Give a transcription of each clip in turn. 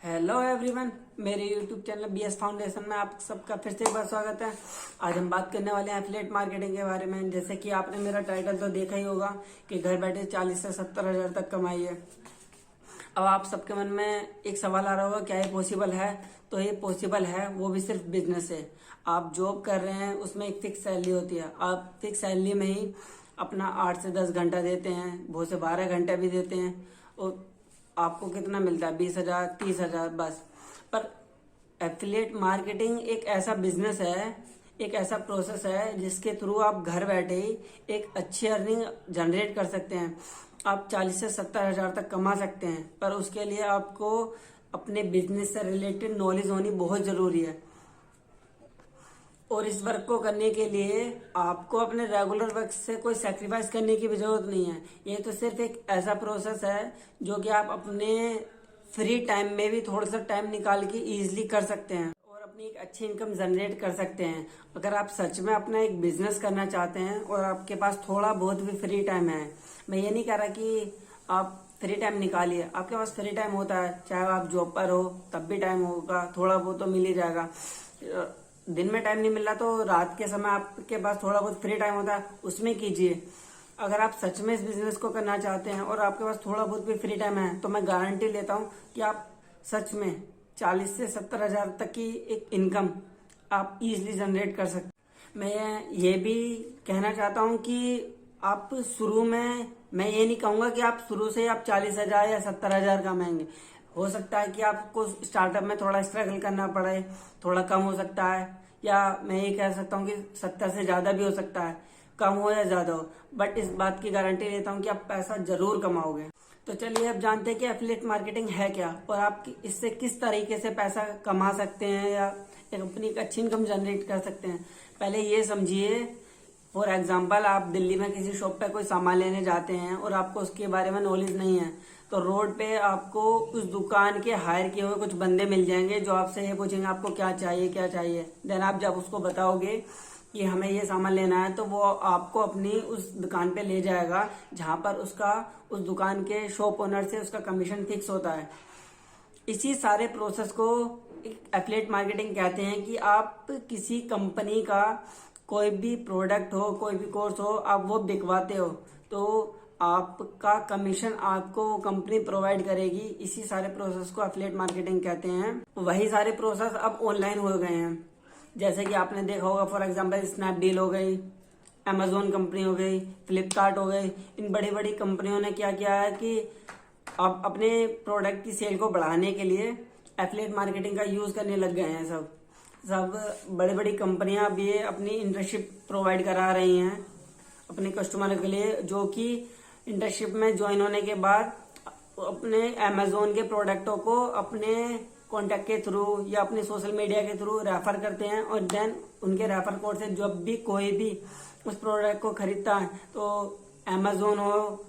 Hello everyone, मेरे YouTube channel BS foundation में आप सबका फिर से एक बार स्वागत है। आज हम बात करने वाले हैं एफिलिएट मार्केटिंग के बारे में। जैसे कि आपने मेरा टाइटल तो देखा ही होगा कि घर बैठे 40 से 70 हजार तक कमाई है। अब आप सबके मन में एक सवाल आ रहा होगा, क्या ये पॉसिबल है? तो ये पॉसिबल है, वो भी सिर्फ बिजनेस से। आप जॉब कर रहे हैं, उसमें एक फिक्स सैलरी होती है। आप फिक्स सैलरी में ही अपना 8 से 10 घंटा देते हैं, बहुत से 12 घंटे भी देते हैं, और आपको कितना मिलता है? 20,000, 30,000 बस। पर एफिलिएट मार्केटिंग एक ऐसा बिजनेस है, एक ऐसा प्रोसेस है जिसके थ्रू आप घर बैठे ही एक अच्छी अर्निंग जनरेट कर सकते हैं। आप 40 से 70 हजार तक कमा सकते हैं, पर उसके लिए आपको अपने बिजनेस से रिलेटेड नॉलेज होनी बहुत जरूरी है। और इस वर्क को करने के लिए आपको अपने रेगुलर वर्क से कोई सेक्रीफाइस करने की भी जरूरत नहीं है। ये तो सिर्फ एक ऐसा प्रोसेस है जो कि आप अपने फ्री टाइम में भी थोड़ा सा टाइम निकाल के इजीली कर सकते हैं और अपनी एक अच्छी इनकम जनरेट कर सकते हैं। अगर आप सच में अपना एक बिजनेस करना चाहते हैं और आपके पास थोड़ा बहुत भी फ्री टाइम है, मैं ये नहीं कह रहा कि आप फ्री टाइम निकालिए, आपके पास फ्री टाइम होता है, चाहे आप जॉब पर हो तब भी टाइम होगा, थोड़ा बहुत तो मिल ही जाएगा। दिन में टाइम नहीं मिल रहा तो रात के समय आपके पास थोड़ा बहुत फ्री टाइम होता है, उसमें कीजिए। अगर आप सच में इस बिजनेस को करना चाहते हैं और आपके पास थोड़ा बहुत भी फ्री टाइम है, तो मैं गारंटी लेता हूं कि आप सच में 40 से 70 हजार तक की एक इनकम आप इजीली जनरेट कर सकते हैं। मैं ये भी कहना चाहता हूं कि आप शुरू में, मैं ये नहीं कहूंगा कि आप शुरू से आप 40,000 या 70,000 कमाएंगे। हो सकता है कि आपको स्टार्टअप में थोड़ा स्ट्रगल करना पड़े, थोड़ा कम हो सकता है, या मैं ये कह सकता हूँ कि 70 से ज्यादा भी हो सकता है, कम हो या ज्यादा हो, बट इस बात की गारंटी लेता हूँ कि आप पैसा जरूर कमाओगे। तो चलिए अब जानते हैं कि एफिलिएट मार्केटिंग है क्या और आप इससे किस तरीके से पैसा कमा सकते हैं या अपनी एक अच्छी इनकम जनरेट कर सकते हैं। पहले ये समझिए, फॉर एग्जाम्पल आप दिल्ली में किसी शॉप पे कोई सामान लेने जाते हैं और आपको उसके बारे में नॉलेज नहीं है, तो रोड पे आपको उस दुकान के हायर किए हुए कुछ बंदे मिल जाएंगे जो आपसे ये पूछेंगे आपको क्या चाहिए क्या चाहिए। देन आप जब उसको बताओगे कि हमें ये सामान लेना है, तो वो आपको अपनी उस दुकान पे ले जाएगा जहां पर उसका उस दुकान के शॉप ओनर से उसका कमीशन फिक्स होता है। इसी सारे प्रोसेस को एफिलिएट मार्केटिंग कहते हैं कि आप किसी कंपनी का कोई भी प्रोडक्ट हो, कोई भी कोर्स हो, आप वो बिकवाते हो तो आपका कमीशन आपको कंपनी प्रोवाइड करेगी। इसी सारे प्रोसेस को एफिलिएट मार्केटिंग कहते हैं। वही सारे प्रोसेस अब ऑनलाइन हो गए हैं, जैसे कि आपने देखा होगा, फॉर एग्जांपल स्नैपडील हो गई, अमेजोन कंपनी हो गई, फ्लिपकार्ट हो गई। इन बड़ी बड़ी कंपनियों ने क्या किया है कि अब अपने प्रोडक्ट की सेल को बढ़ाने के लिए एफिलिएट मार्केटिंग का यूज करने लग गए हैं। सब बड़ी बड़ी कंपनियां अब ये अपनी इंटर्नशिप प्रोवाइड करा रही हैं अपने कस्टमर के लिए, जो कि इंटर्नशिप में ज्वाइन होने के बाद अपने अमेजोन के प्रोडक्टों को अपने कॉन्टेक्ट के थ्रू या अपने सोशल मीडिया के थ्रू रेफर करते हैं, और देन उनके रेफर कोड से जब भी कोई भी उस प्रोडक्ट को खरीदता है, तो अमेजोन हो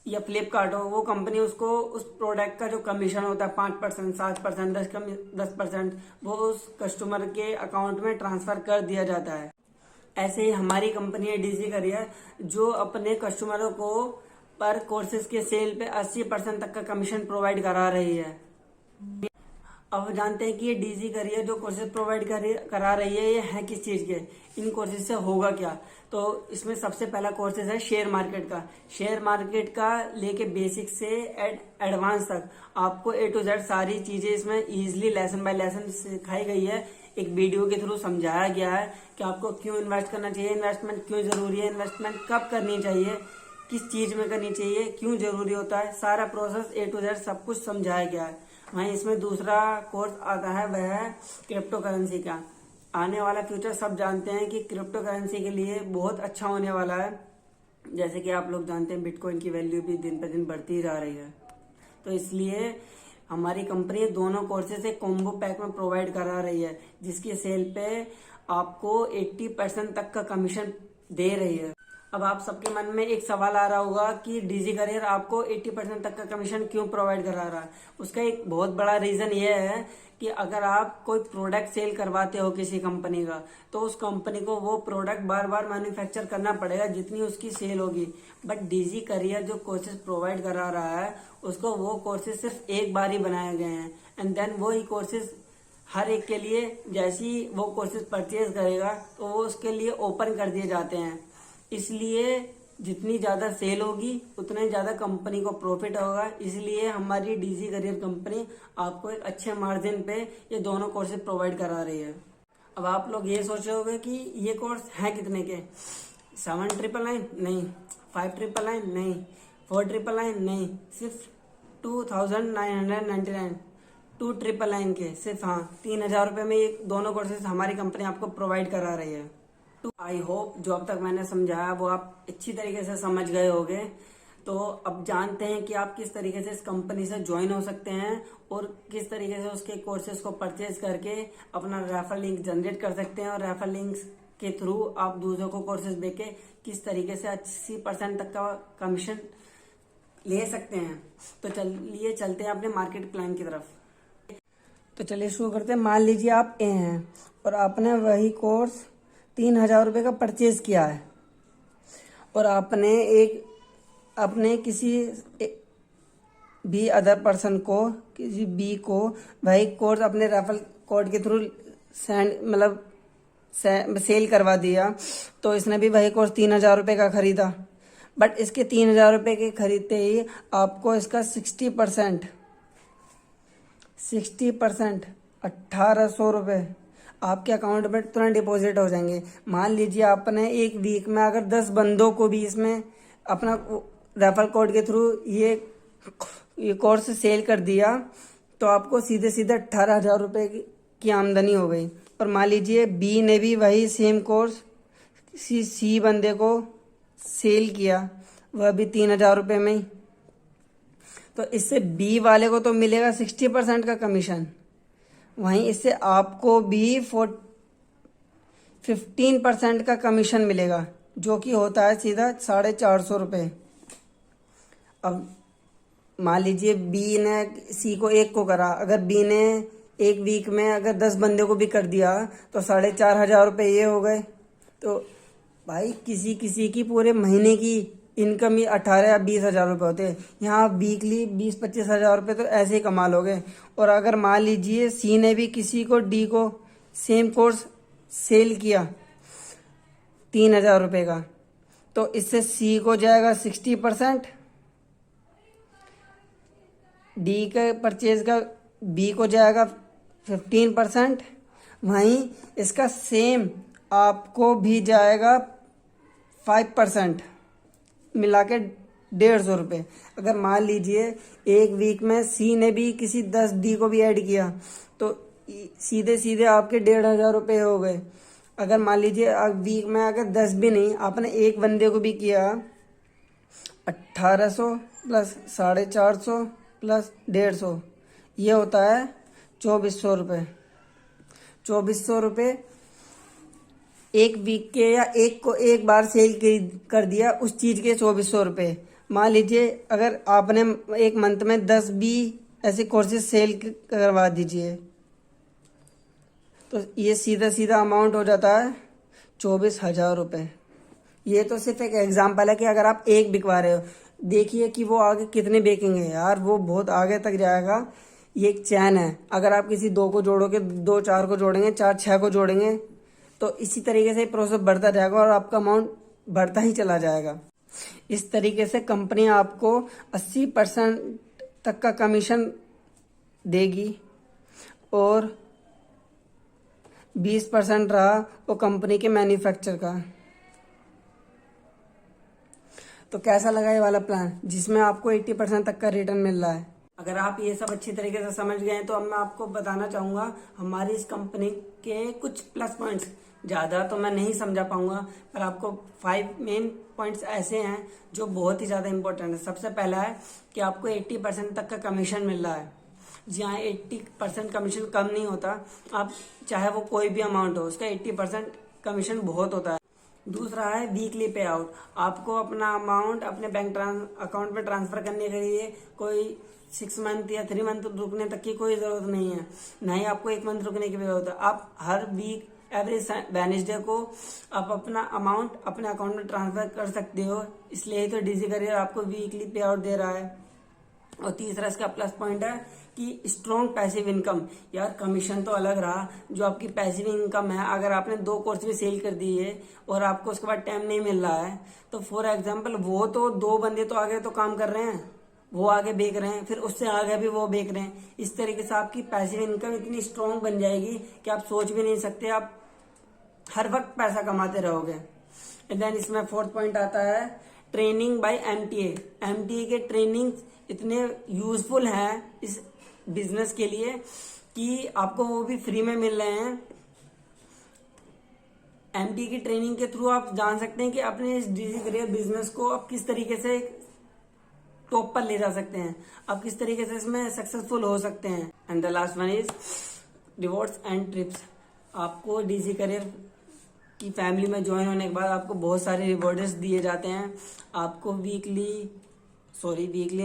या फ्लिपकार्ट हो, वो कंपनी उसको उस प्रोडक्ट का जो कमीशन होता है 5%, 7%, 10%, वो उस कस्टमर के अकाउंट में ट्रांसफर कर दिया जाता है। ऐसे ही हमारी कंपनी है डीजी करियर, जो अपने कस्टमरों को पर कोर्सेज के सेल पे 80% तक का कमीशन प्रोवाइड करा रही है। अब जानते हैं कि ये डीजी करियर जो कोर्सेज प्रोवाइड करा रही है, ये है किस चीज के, इन कोर्सेज से होगा क्या। तो इसमें सबसे पहला कोर्सेज है शेयर मार्केट का। शेयर मार्केट का लेके बेसिक से एडवांस तक आपको A to Z सारी चीजें इसमें इजीली लेसन बाय लेसन सिखाई गई है। एक वीडियो के थ्रू समझाया गया है कि आपको क्यों इन्वेस्ट करना चाहिए, इन्वेस्टमेंट क्यों जरूरी है, इन्वेस्टमेंट कब करनी चाहिए, किस चीज में करनी चाहिए, क्यों जरूरी होता है, सारा प्रोसेस A to Z सब कुछ समझाया गया है। वहीं इसमें दूसरा कोर्स आता है, वह है क्रिप्टो करेंसी का। आने वाला फ्यूचर सब जानते हैं कि क्रिप्टो करेंसी के लिए बहुत अच्छा होने वाला है। जैसे कि आप लोग जानते हैं बिटकॉइन की वैल्यू भी दिन पर दिन बढ़ती जा रही है, तो इसलिए हमारी कंपनी दोनों कोर्सेज एक कॉम्बो पैक में प्रोवाइड करा रही है, जिसकी सेल पे आपको 80% तक का कमीशन दे रही है। अब आप सबके मन में एक सवाल आ रहा होगा कि डीजी करियर आपको 80% तक का कमीशन क्यों प्रोवाइड करा रहा है। उसका एक बहुत बड़ा रीजन ये है कि अगर आप कोई प्रोडक्ट सेल करवाते हो किसी कंपनी का, तो उस कंपनी को वो प्रोडक्ट बार बार मैन्युफैक्चर करना पड़ेगा जितनी उसकी सेल होगी। बट डीजी करियर जो कोर्सेज प्रोवाइड करा रहा है, उसको वो कोर्सेज सिर्फ एक बार ही बनाए गए हैं। एंड देन वो ही कोर्सेज हर एक के लिए जैसी वो कोर्सेज परचेज करेगा तो वो उसके लिए ओपन कर दिए जाते हैं। इसलिए जितनी ज़्यादा सेल होगी उतना ही ज़्यादा कंपनी को प्रॉफिट होगा। इसलिए हमारी डीजी करियर कंपनी आपको एक अच्छे मार्जिन पे ये दोनों कोर्सेज प्रोवाइड करा रही है। अब आप लोग ये सोच रहे होंगे कि ये कोर्स है कितने के, 7,999 नहीं, 5,999 नहीं, 4,999 नहीं, सिर्फ 2,999, 2,999 के सिर्फ, हाँ 3,000 रुपये में ये दोनों कोर्सेज हमारी कंपनी आपको प्रोवाइड करा रही है। आई होप जो अब तक मैंने समझाया वो आप अच्छी तरीके से समझ गए होंगे। तो अब जानते हैं कि आप किस तरीके से इस कंपनी से ज्वाइन हो सकते हैं और किस तरीके से उसके कोर्सेज को परचेज करके अपना रेफर लिंक जनरेट कर सकते हैं और रेफर लिंक्स के थ्रू आप दूसरों को कोर्सेज देके किस तरीके से 80% तक का कमीशन ले सकते हैं। तो चलिए चलते हैं अपने मार्केट प्लान की तरफ। तो चलिए शुरू करते हैं। मान लीजिए आप ए हैं और आपने वही कोर्स 3,000 रुपये का परचेज किया है और आपने किसी भी अदर पर्सन को, किसी बी को वही कोर्स अपने रेफरल कोड के थ्रू सेल करवा दिया। तो इसने भी वही कोर्स 3,000 रुपये का खरीदा, बट इसके 3,000 रुपये के खरीदते ही आपको इसका 60% 1,800 रुपये आपके अकाउंट में तुरंत डिपॉजिट हो जाएंगे। मान लीजिए आपने एक वीक में अगर 10 बंदों को भी इसमें अपना रेफरल कोड के थ्रू ये कोर्स सेल कर दिया तो आपको सीधे सीधे 18,000 रुपये की आमदनी हो गई। और मान लीजिए बी ने भी वही सेम कोर्स सी बंदे को सेल किया, वह भी 3,000 रुपये में ही, तो इससे बी वाले को तो मिलेगा 60% का कमीशन, वहीं इससे आपको भी 15% का कमीशन मिलेगा जो कि होता है सीधा 450 रुपये। अब मान लीजिए बी ने सी को 1 को करा, अगर बी ने एक वीक में अगर 10 बंदे को भी कर दिया तो 4,500 रुपये ये हो गए। तो भाई किसी की पूरे महीने की इनकम ही 18 या 20,000 रुपये होते हैं। यहाँ वीकली 20-25 हज़ार रुपये तो ऐसे ही कमा लोगे। और अगर मान लीजिए सी ने भी किसी को डी को सेम कोर्स सेल किया 3,000 रुपये का, तो इससे सी को जाएगा 60%, डी के परचेज का बी को जाएगा 15%, वहीं इसका सेम आपको भी जाएगा 5%, मिला के 150 रुपये। अगर मान लीजिए एक वीक में सी ने भी किसी 10 डी को भी ऐड किया तो सीधे सीधे आपके 1,500 रुपये हो गए। अगर मान लीजिए वीक में अगर 10 भी नहीं, आपने एक बंदे को भी किया 1,800 प्लस 450 प्लस 150, ये होता है 2,400 रुपये। 2,400 रुपये एक वीक के या एक को एक बार सेल कर दिया उस चीज़ के 2,400 रुपये। मान लीजिए अगर आपने एक मंथ में 10 भी ऐसे कोर्सेज सेल करवा दीजिए तो ये सीधा सीधा अमाउंट हो जाता है 24,000 रुपये। ये तो सिर्फ एक एग्जांपल है कि अगर आप एक बिकवा रहे हो, देखिए कि वो आगे कितने बेचेंगे यार, वो बहुत आगे तक जाएगा। ये एक चैन है, अगर आप किसी 2 को जोड़ोगे, 2 4 को जोड़ेंगे, 4 6 को जोड़ेंगे तो इसी तरीके से प्रोसेस बढ़ता जाएगा और आपका अमाउंट बढ़ता ही चला जाएगा। इस तरीके से कंपनी आपको 80% तक का कमीशन देगी और 20% रहा वो कंपनी के मैन्युफैक्चर का। तो कैसा लगा ये वाला प्लान जिसमें आपको 80% तक का रिटर्न मिल रहा है? अगर आप ये सब अच्छी तरीके से समझ गए तो अब मैं आपको बताना चाहूँगा हमारी इस कंपनी के कुछ प्लस पॉइंट्स। ज़्यादा तो मैं नहीं समझा पाऊँगा पर आपको 5 मेन पॉइंट्स ऐसे हैं जो बहुत ही ज़्यादा इंपॉर्टेंट है। सबसे पहला है कि आपको 80% तक का कमीशन मिल रहा है। जी हाँ, 80% कमीशन कम नहीं होता, आप चाहे वो कोई भी अमाउंट हो उसका 80% कमीशन बहुत होता है। दूसरा है वीकली पे आउट। आपको अपना अमाउंट अपने बैंक अकाउंट में ट्रांसफर करने के लिए कोई 6 मंथ या 3 मंथ रुकने तक की कोई ज़रूरत नहीं है, ना ही आपको 1 मंथ रुकने की ज़रूरत है। आप हर वीक एवरी वेडनेसडे को आप अपना अमाउंट अपने अकाउंट में ट्रांसफर कर सकते हो, इसलिए ही तो डीजी करियर आपको वीकली पे आउट दे रहा है। और तीसरा इसका प्लस पॉइंट है कि स्ट्रॉन्ग पैसिव इनकम। यार कमीशन तो अलग रहा, जो आपकी पैसिव इनकम है, अगर आपने 2 कोर्स भी सेल कर दिए और आपको उसके बाद टाइम नहीं मिल रहा है, तो फॉर एग्जाम्पल वो तो 2 बंदे तो आगे तो काम कर रहे हैं, वो आगे बेच रहे हैं, फिर उससे आगे भी वो बेच रहे हैं। इस तरीके से आपकी पैसिव इनकम इतनी स्ट्रॉन्ग बन जाएगी कि आप सोच भी नहीं सकते, आप हर वक्त पैसा कमाते रहोगे। एंड देन इसमें 4th पॉइंट आता है ट्रेनिंग बाय एमटीए। एमटीए के ट्रेनिंग इतने यूजफुल हैं इस बिजनेस के लिए कि आपको वो भी फ्री में मिल रहे हैं। एमटीए की ट्रेनिंग के थ्रू आप जान सकते हैं कि अपने इस डिजी करियर बिजनेस को आप किस तरीके से टॉप पर ले जा सकते हैं, आप किस तरीके से इसमें सक्सेसफुल हो सकते हैं। And the last one is rewards and trips. आपको डीजी करियर की फैमिली में ज्वाइन होने के बाद आपको बहुत सारे रिवॉर्ड्स दिए जाते हैं। आपको वीकली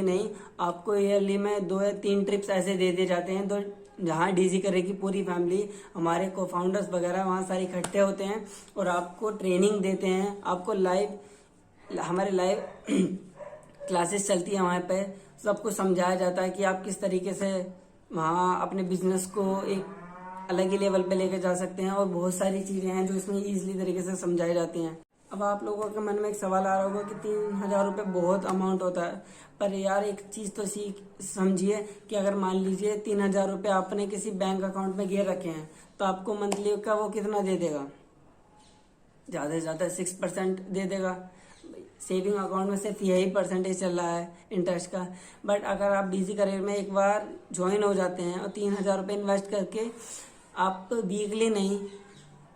नहीं, आपको ईयरली में 2 या 3 ट्रिप्स ऐसे दे दिए जाते हैं, तो जहाँ डीजी करियर की पूरी फैमिली, हमारे को फाउंडर्स वगैरह वहाँ सारे इकट्ठे होते हैं और आपको ट्रेनिंग देते हैं। आपको हमारे लाइव क्लासेस चलती है, वहाँ पे सबको समझाया जाता है कि आप किस तरीके से वहाँ अपने बिजनेस को एक अलग ही लेवल पे लेके जा सकते हैं, और बहुत सारी चीजें हैं जो इसमें इजीली तरीके से समझाई जाती हैं। अब आप लोगों के मन में एक सवाल आ रहा होगा कि 3000 रुपये बहुत अमाउंट होता है, पर यार एक चीज तो समझिए कि अगर मान लीजिए 3000 रुपये आपने किसी बैंक अकाउंट में गिर रखे हैं, तो आपको मंथली का वो कितना दे देगा? ज्यादा से ज्यादा 6% दे देगा। सेविंग अकाउंट में सिर्फ यही परसेंटेज चल रहा है इंटरेस्ट का। बट अगर आप डीजी करियर में एक बार ज्वाइन हो जाते हैं और 3000 रुपये इन्वेस्ट करके आप वीकली नहीं,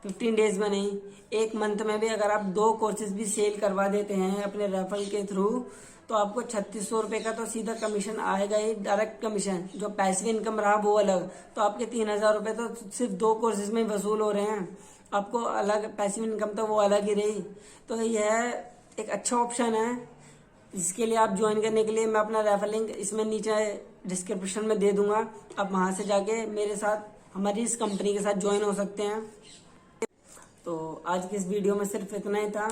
15 डेज में नहीं, 1 मंथ में भी अगर आप 2 कोर्सेज भी सेल करवा देते हैं अपने रेफरल के थ्रू, तो आपको 3600 रुपये का तो सीधा कमीशन आएगा ही, डायरेक्ट कमीशन। जो पैसिव इनकम रहा वो अलग, तो आपके 3000 रुपये तो सिर्फ 2 कोर्सेज में वसूल हो रहे हैं, आपको अलग पैसिव इनकम तो वो अलग ही रही। तो यह एक अच्छा ऑप्शन है जिसके लिए आप ज्वाइन करने के लिए मैं अपना रेफरल लिंक इसमें नीचे डिस्क्रिप्शन में दे दूंगा। आप वहां से जाके मेरे साथ, हमारी इस कंपनी के साथ ज्वाइन हो सकते हैं। तो आज की इस वीडियो में सिर्फ इतना ही था।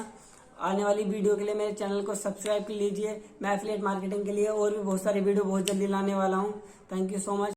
आने वाली वीडियो के लिए मेरे चैनल को सब्सक्राइब कर लीजिए। मैं एफिलिएट मार्केटिंग के लिए और भी बहुत सारी वीडियो बहुत जल्दी लाने वाला हूँ। Thank you so much.